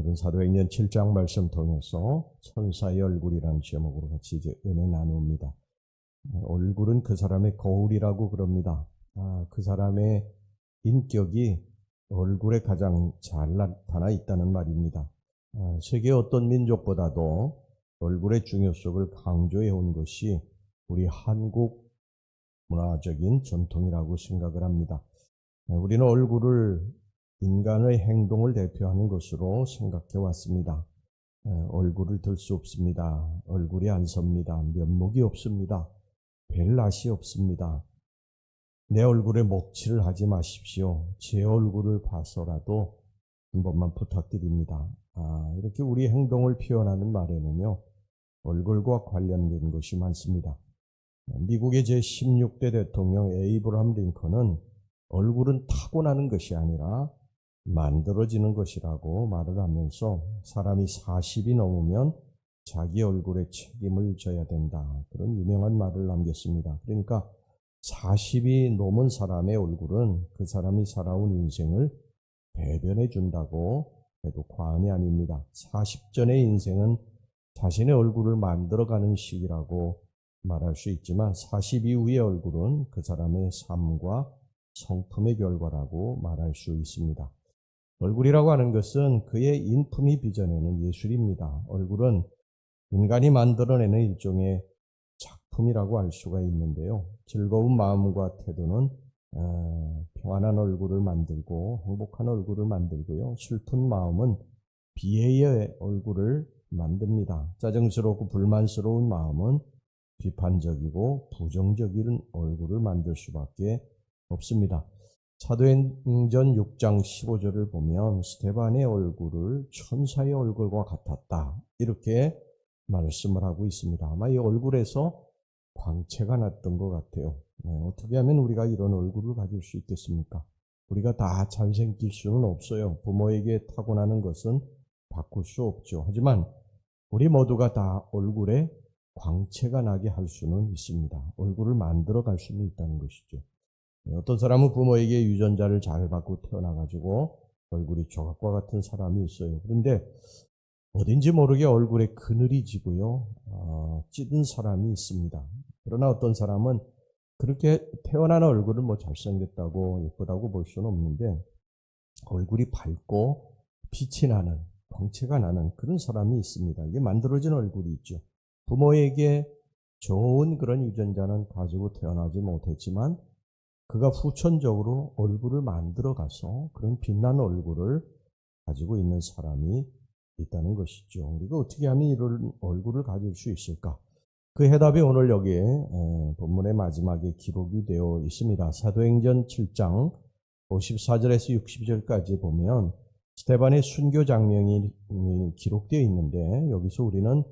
오늘은 사도행전 7장 말씀 통해서 천사의 얼굴이라는 제목으로 같이 이제 은혜 나눕니다. 얼굴은 그 사람의 거울이라고 그럽니다. 그 사람의 인격이 얼굴에 가장 잘 나타나 있다는 말입니다. 세계 어떤 민족보다도 얼굴의 중요성을 강조해 온 것이 우리 한국 문화적인 전통이라고 생각을 합니다. 우리는 얼굴을 인간의 행동을 대표하는 것으로 생각해 왔습니다. 얼굴을 들 수 없습니다. 얼굴이 안 섭니다. 면목이 없습니다. 별 낯이 없습니다. 내 얼굴에 먹칠을 하지 마십시오. 제 얼굴을 봐서라도 한 번만 부탁드립니다. 이렇게 우리 행동을 표현하는 말에는요, 얼굴과 관련된 것이 많습니다. 미국의 제16대 대통령 에이브러함 링컨은 얼굴은 타고나는 것이 아니라 만들어지는 것이라고 말을 하면서 사람이 40이 넘으면 자기 얼굴에 책임을 져야 된다. 그런 유명한 말을 남겼습니다. 그러니까 40이 넘은 사람의 얼굴은 그 사람이 살아온 인생을 대변해 준다고 해도 과언이 아닙니다. 40 전의 인생은 자신의 얼굴을 만들어가는 시기라고 말할 수 있지만 40 이후의 얼굴은 그 사람의 삶과 성품의 결과라고 말할 수 있습니다. 얼굴이라고 하는 것은 그의 인품이 빚어내는 예술입니다. 얼굴은 인간이 만들어내는 일종의 작품이라고 할 수가 있는데요. 즐거운 마음과 태도는 평안한 얼굴을 만들고 행복한 얼굴을 만들고요. 슬픈 마음은 비애의 얼굴을 만듭니다. 짜증스럽고 불만스러운 마음은 비판적이고 부정적인 얼굴을 만들 수밖에 없습니다. 사도행전 6장 15절을 보면 스데반의 얼굴을 천사의 얼굴과 같았다. 이렇게 말씀을 하고 있습니다. 아마 이 얼굴에서 광채가 났던 것 같아요. 어떻게 하면 우리가 이런 얼굴을 가질 수 있겠습니까? 우리가 다 잘생길 수는 없어요. 부모에게 타고나는 것은 바꿀 수 없죠. 하지만 우리 모두가 다 얼굴에 광채가 나게 할 수는 있습니다. 얼굴을 만들어 갈 수는 있다는 것이죠. 어떤 사람은 부모에게 유전자를 잘 받고 태어나가지고 얼굴이 조각과 같은 사람이 있어요. 그런데 어딘지 모르게 얼굴에 그늘이 지고요, 찌든 사람이 있습니다. 그러나 어떤 사람은 그렇게 태어난 얼굴을 잘생겼다고 예쁘다고 볼 수는 없는데 얼굴이 밝고 빛이 나는, 광채가 나는 그런 사람이 있습니다. 이게 만들어진 얼굴이 있죠. 부모에게 좋은 그런 유전자는 가지고 태어나지 못했지만 그가 후천적으로 얼굴을 만들어 가서 그런 빛나는 얼굴을 가지고 있는 사람이 있다는 것이죠. 우리가 어떻게 하면 이런 얼굴을 가질 수 있을까? 그 해답이 오늘 여기에 본문의 마지막에 기록이 되어 있습니다. 사도행전 7장 54절에서 60절까지 보면 스데반의 순교 장면이 기록되어 있는데 여기서 우리는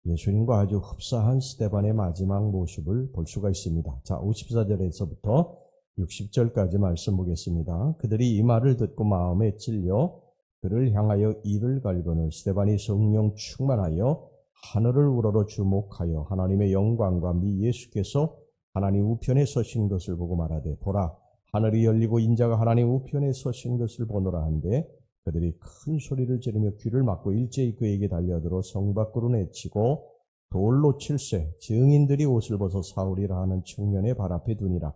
예수님과 아주 흡사한 스데반의 마지막 모습을 볼 수가 있습니다. 자, 54절에서부터 60절까지 말씀 보겠습니다. 그들이 이 말을 듣고 마음에 찔려 그를 향하여 이를 갈거늘 스데반이 성령 충만하여 하늘을 우러러 주목하여 하나님의 영광과 미 예수께서 하나님 우편에 서신 것을 보고 말하되 보라 하늘이 열리고 인자가 하나님 우편에 서신 것을 보노라 한데 그들이 큰 소리를 지르며 귀를 막고 일제히 그에게 달려들어 성 밖으로 내치고 돌로 칠세 증인들이 옷을 벗어 사울이라 하는 청년의 발 앞에 두니라.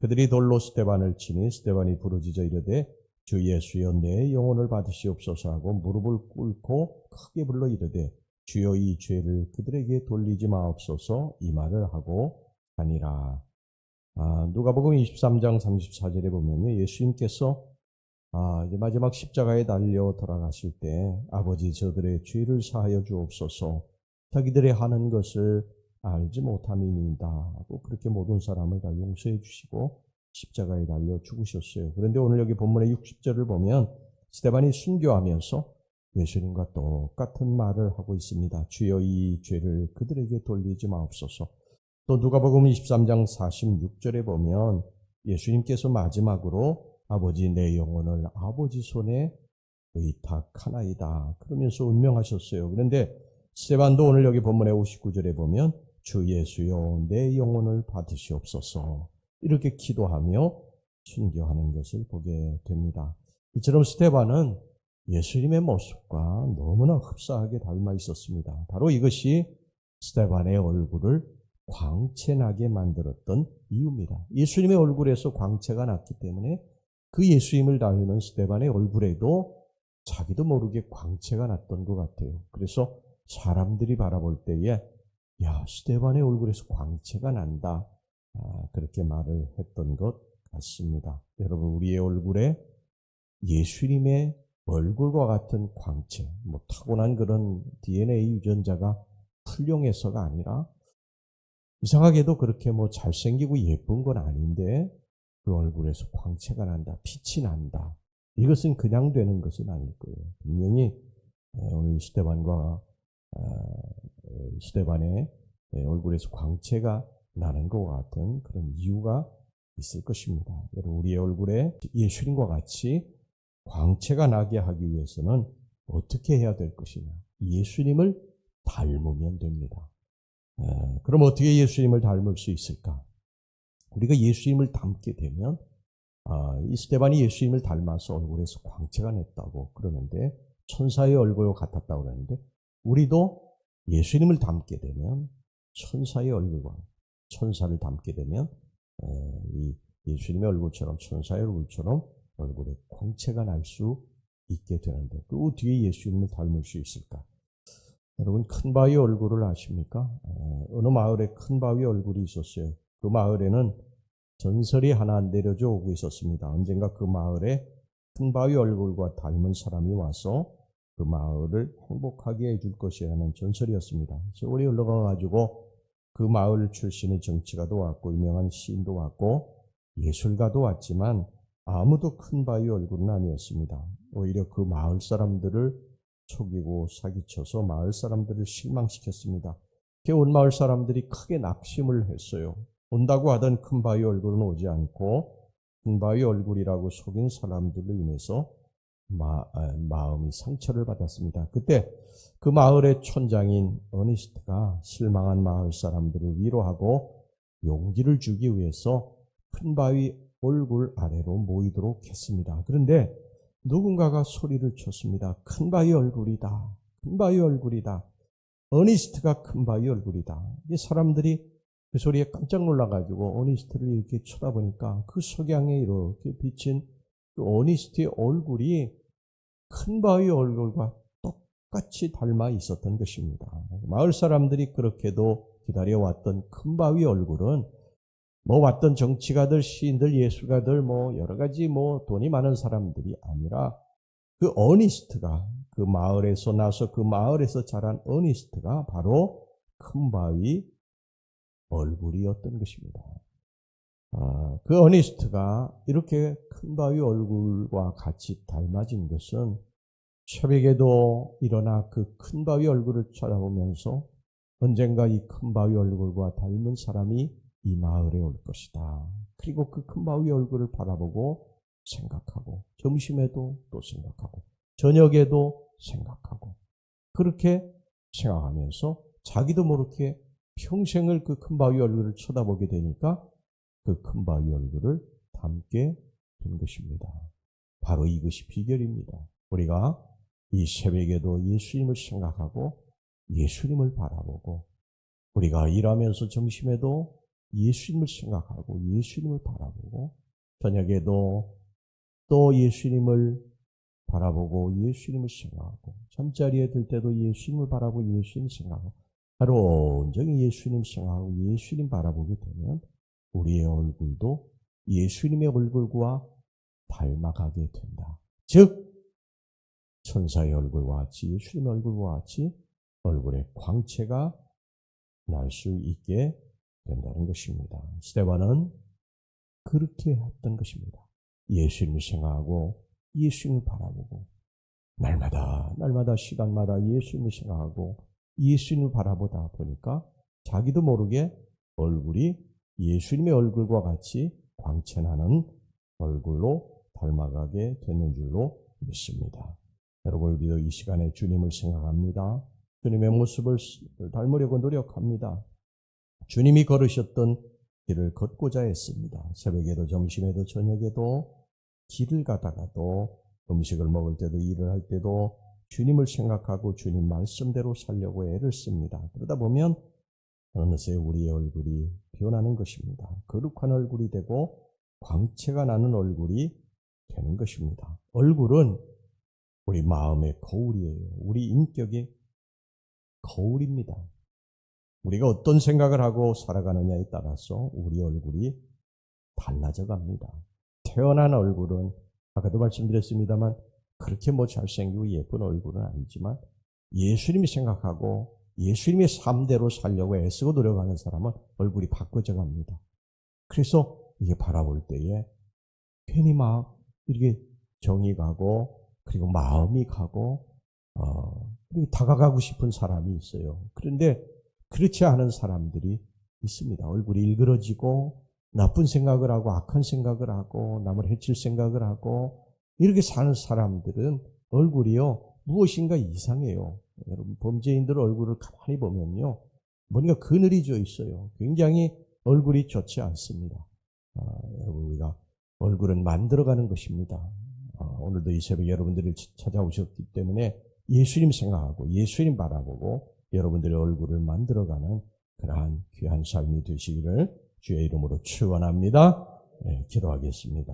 그들이 돌로 스데반을 치니 스데반이 부르짖어 이르되 주 예수여 내 영혼을 받으시옵소서 하고 무릎을 꿇고 크게 불러 이르되 주여 이 죄를 그들에게 돌리지 마옵소서 이 말을 하고 가니라. 누가복음 23장 34절에 보면요. 예수님께서 이제 마지막 십자가에 달려 돌아가실 때 아버지 저들의 죄를 사하여 주옵소서 자기들의 하는 것을 알지 못함이니이다 하고 그렇게 모든 사람을 다 용서해 주시고 십자가에 달려 죽으셨어요. 그런데 오늘 여기 본문의 60절을 보면 스데반이 순교하면서 예수님과 똑같은 말을 하고 있습니다. 주여 이 죄를 그들에게 돌리지 마옵소서. 또 누가복음 23장 46절에 보면 예수님께서 마지막으로 아버지 내 영혼을 아버지 손에 의탁하나이다 그러면서 운명하셨어요. 그런데 스데반도 오늘 여기 본문의 59절에 보면 주 예수여 내 영혼을 받으시옵소서 이렇게 기도하며 순교하는 것을 보게 됩니다. 이처럼 스데반은 예수님의 모습과 너무나 흡사하게 닮아 있었습니다. 바로 이것이 스데반의 얼굴을 광채나게 만들었던 이유입니다. 예수님의 얼굴에서 광채가 났기 때문에 그 예수님을 닮은 스데반의 얼굴에도 자기도 모르게 광채가 났던 것 같아요. 그래서 사람들이 바라볼 때에 야, 스데반의 얼굴에서 광채가 난다. 그렇게 말을 했던 것 같습니다. 여러분, 우리의 얼굴에 예수님의 얼굴과 같은 광채, 타고난 그런 DNA 유전자가 훌륭해서가 아니라 이상하게도 그렇게 잘생기고 예쁜 건 아닌데 그 얼굴에서 광채가 난다, 빛이 난다. 이것은 그냥 되는 것은 아닐 거예요. 분명히 오늘 스데반의 얼굴에서 광채가 나는 것과 같은 그런 이유가 있을 것입니다. 여러분, 우리의 얼굴에 예수님과 같이 광채가 나게 하기 위해서는 어떻게 해야 될 것이냐? 예수님을 닮으면 됩니다. 그럼 어떻게 예수님을 닮을 수 있을까? 우리가 예수님을 닮게 되면 이 스데반이 예수님을 닮아서 얼굴에서 광채가 냈다고 그러는데 천사의 얼굴과 같았다고 그러는데 우리도 예수님을 닮게 되면 천사의 얼굴과 천사를 닮게 되면 이 예수님의 얼굴처럼 천사의 얼굴처럼 얼굴에 광채가 날 수 있게 되는데 그 어떻게 예수님을 닮을 수 있을까? 여러분, 큰 바위 얼굴을 아십니까? 어느 마을에 큰 바위 얼굴이 있었어요. 그 마을에는 전설이 하나 내려져 오고 있었습니다. 언젠가 그 마을에 큰 바위 얼굴과 닮은 사람이 와서 그 마을을 행복하게 해줄 것이라는 전설이었습니다. 세월이 흘러가가지고 그 마을 출신의 정치가도 왔고 유명한 시인도 왔고 예술가도 왔지만 아무도 큰 바위 얼굴은 아니었습니다. 오히려 그 마을 사람들을 속이고 사기쳐서 마을 사람들을 실망시켰습니다. 온 마을 사람들이 크게 낙심을 했어요. 온다고 하던 큰 바위 얼굴은 오지 않고 큰 바위 얼굴이라고 속인 사람들로 인해서 마음이 상처를 받았습니다. 그때 그 마을의 촌장인 어니스트가 실망한 마을 사람들을 위로하고 용기를 주기 위해서 큰 바위 얼굴 아래로 모이도록 했습니다. 그런데 누군가가 소리를 쳤습니다. 큰 바위 얼굴이다. 큰 바위 얼굴이다. 어니스트가 큰 바위 얼굴이다. 이 사람들이 그 소리에 깜짝 놀라가지고 어니스트를 이렇게 쳐다보니까 그 석양에 이렇게 비친 그 어니스트의 얼굴이 큰 바위 얼굴과 똑같이 닮아 있었던 것입니다. 마을 사람들이 그렇게도 기다려왔던 큰 바위 얼굴은 왔던 정치가들, 시인들, 예술가들, 여러 가지 돈이 많은 사람들이 아니라 그 어니스트가 그 마을에서 나서 그 마을에서 자란 어니스트가 바로 큰 바위 얼굴이었던 것입니다. 그 어니스트가 이렇게 큰 바위 얼굴과 같이 닮아진 것은 새벽에도 일어나 그 큰 바위 얼굴을 쳐다보면서 언젠가 이 큰 바위 얼굴과 닮은 사람이 이 마을에 올 것이다. 그리고 그 큰 바위 얼굴을 바라보고 생각하고 점심에도 또 생각하고 저녁에도 생각하고 그렇게 생각하면서 자기도 모르게 평생을 그 큰 바위 얼굴을 쳐다보게 되니까 그 큰 바위 얼굴을 닮게 된 것입니다. 바로 이것이 비결입니다. 우리가 이 새벽에도 예수님을 생각하고 예수님을 바라보고 우리가 일하면서 점심에도 예수님을 생각하고 예수님을 바라보고 저녁에도 또 예수님을 바라보고 예수님을 생각하고 잠자리에 들 때도 예수님을 바라보고 예수님 생각하고 하루 온종일 예수님 생각하고 예수님 바라보게 되면 우리의 얼굴도 예수님의 얼굴과 닮아가게 된다. 즉 천사의 얼굴과 같이 예수님의 얼굴과 같이 얼굴에 광채가 날 수 있게 된다는 것입니다. 스데반은 그렇게 했던 것입니다. 예수님을 생각하고 예수님을 바라보고 날마다 시간마다 예수님을 생각하고 예수님을 바라보다 보니까 자기도 모르게 얼굴이 예수님의 얼굴과 같이 광채나는 얼굴로 닮아가게 되는 줄로 믿습니다. 여러분, 우리도 이 시간에 주님을 생각합니다. 주님의 모습을 닮으려고 노력합니다. 주님이 걸으셨던 길을 걷고자 했습니다. 새벽에도 점심에도 저녁에도 길을 가다가도 음식을 먹을 때도 일을 할 때도 주님을 생각하고 주님 말씀대로 살려고 애를 씁니다. 그러다 보면 어느새 우리의 얼굴이 변하는 것입니다. 거룩한 얼굴이 되고 광채가 나는 얼굴이 되는 것입니다. 얼굴은 우리 마음의 거울이에요. 우리 인격의 거울입니다. 우리가 어떤 생각을 하고 살아가느냐에 따라서 우리 얼굴이 달라져 갑니다. 태어난 얼굴은 아까도 말씀드렸습니다만 그렇게 잘생기고 예쁜 얼굴은 아니지만 예수님이 생각하고 예수님의 삶대로 살려고 애쓰고 노력하는 사람은 얼굴이 바꿔져 갑니다. 그래서 이게 바라볼 때에 괜히 막 이렇게 정이 가고 그리고 마음이 가고 그리고 다가가고 싶은 사람이 있어요. 그런데 그렇지 않은 사람들이 있습니다. 얼굴이 일그러지고 나쁜 생각을 하고 악한 생각을 하고 남을 해칠 생각을 하고 이렇게 사는 사람들은 얼굴이요 무엇인가 이상해요. 여러분 범죄인들 얼굴을 가만히 보면요 뭔가 그늘이 져 있어요. 굉장히 얼굴이 좋지 않습니다. 여러분 우리가 얼굴은 만들어가는 것입니다. 오늘도 이 새벽에 여러분들이 찾아오셨기 때문에 예수님 생각하고 예수님 바라보고 여러분들의 얼굴을 만들어가는 그러한 귀한 삶이 되시기를 주의 이름으로 축원합니다. 네, 기도하겠습니다.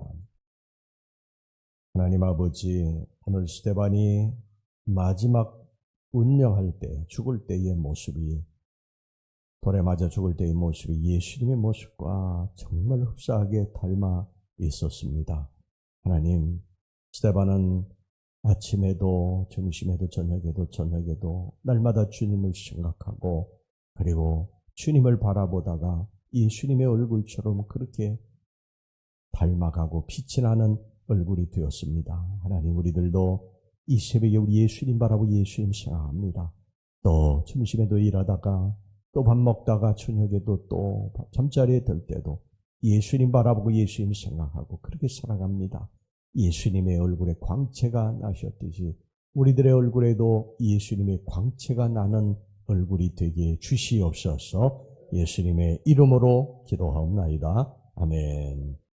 하나님 아버지, 오늘 스데반이 마지막 운명할 때, 죽을 때의 모습이 돌에 맞아 죽을 때의 모습이 예수님의 모습과 정말 흡사하게 닮아 있었습니다. 하나님, 스데반은 아침에도 점심에도 저녁에도 날마다 주님을 생각하고 그리고 주님을 바라보다가 예수님의 얼굴처럼 그렇게 닮아가고 빛이 나는 얼굴이 되었습니다. 하나님 우리들도 이 새벽에 우리 예수님 바라보고 예수님 생각합니다. 또 점심에도 일하다가 또 밥 먹다가 저녁에도 또 잠자리에 들 때도 예수님 바라보고 예수님 생각하고 그렇게 살아갑니다. 예수님의 얼굴에 광채가 나셨듯이 우리들의 얼굴에도 예수님의 광채가 나는 얼굴이 되게 주시옵소서. 예수님의 이름으로 기도하옵나이다. 아멘.